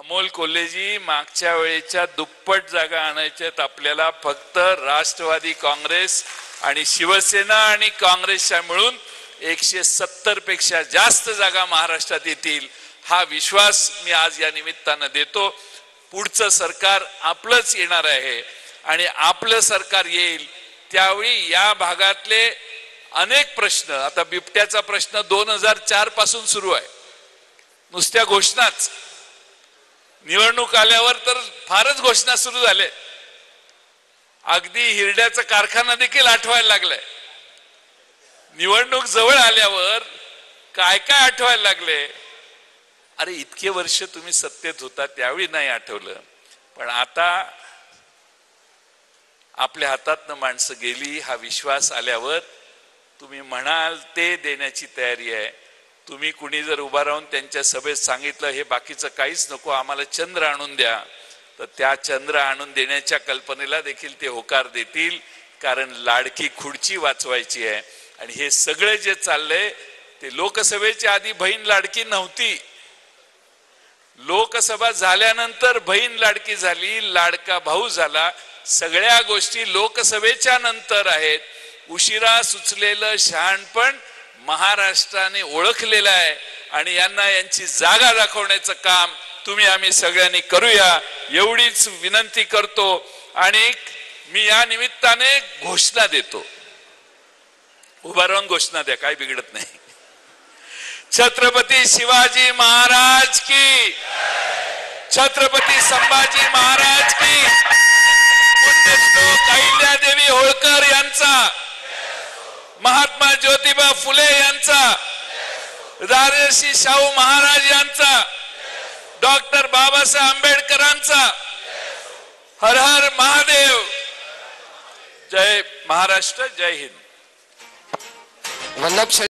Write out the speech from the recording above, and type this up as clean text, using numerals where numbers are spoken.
अमोल कोल्हेजी, मागच्या वेळेच्या दुप्पट जागा आणायच्यात आपल्याला. फक्त राष्ट्रवादी काँग्रेस आणि शिवसेना आणि काँग्रेसच्या मिळून 170 पेक्षा जास्त जागा महाराष्ट्रात येतील, हा विश्वास मी आज या निमित्तानं देतो. पुढचं सरकार आपलंच येणार आहे आणि आपलं सरकार येईल त्यावेळी या भागातले अनेक प्रश्न, आता बिबट्याचा प्रश्न 2004 पासून सुरू आहे, नुसत्या घोषणाच. निवडणूक आल्यावर तर फारच घोषणा सुरू झाल्या, अगदी हिरड्याचा कारखाना देखील आठवायला लागलाय. निवडणूक जवळ आल्यावर काय काय आठवायला लागले. अरे इतके वर्ष तुम्ही सत्तेत होता त्यावेळी नाही आठवलं, पण आता आपल्या हातातनं माणसं गेली हा विश्वास आल्यावर तुम्ही म्हणाल ते देण्याची तयारी आहे. तुम्ही कुणी जर उभा राहून त्यांच्या सभेत सांगितलं हे बाकीचं काहीच नको, आम्हाला चंद्र आणून द्या, तर त्या चंद्र आणून देण्याच्या कल्पनेला देखील ते होकार देतील. कारण लाडकी खुर्ची वाचवायची आहे. आणि हे सगळे जे चाललंय ते लोकसभेच्या आधी बहीण लाडकी नव्हती, लोकसभा झाल्यानंतर बहीण लाडकी झाली, लाडका भाऊ झाला. सगळ्या गोष्टी लोकसभेच्या नंतर आहेत. उशिरा सुचलेलं शहाणपण महाराष्ट्राने ओळखलेलं आहे आणि यांना यांची जागा दाखवण्याचं काम तुम्ही आम्ही सगळ्यांनी करूया एवढीच विनंती करतो. आणि मी या निमित्ताने घोषणा देतो, उभा राहून घोषणा द्या, काय बिघडत नाही. छत्रपती शिवाजी महाराज की, छत्रपती संभाजी महाराज की, पुण्यश्लोक अहिल्यादेवी होळकर यांचा, महात्मा ज्योतिबा फुले यांचा, राजर्षी शाहू महाराज यांचा, डॉक्टर बाबासाहेब आंबेडकरांचा. हर हर महादेव. जय महाराष्ट्र, जय हिंद.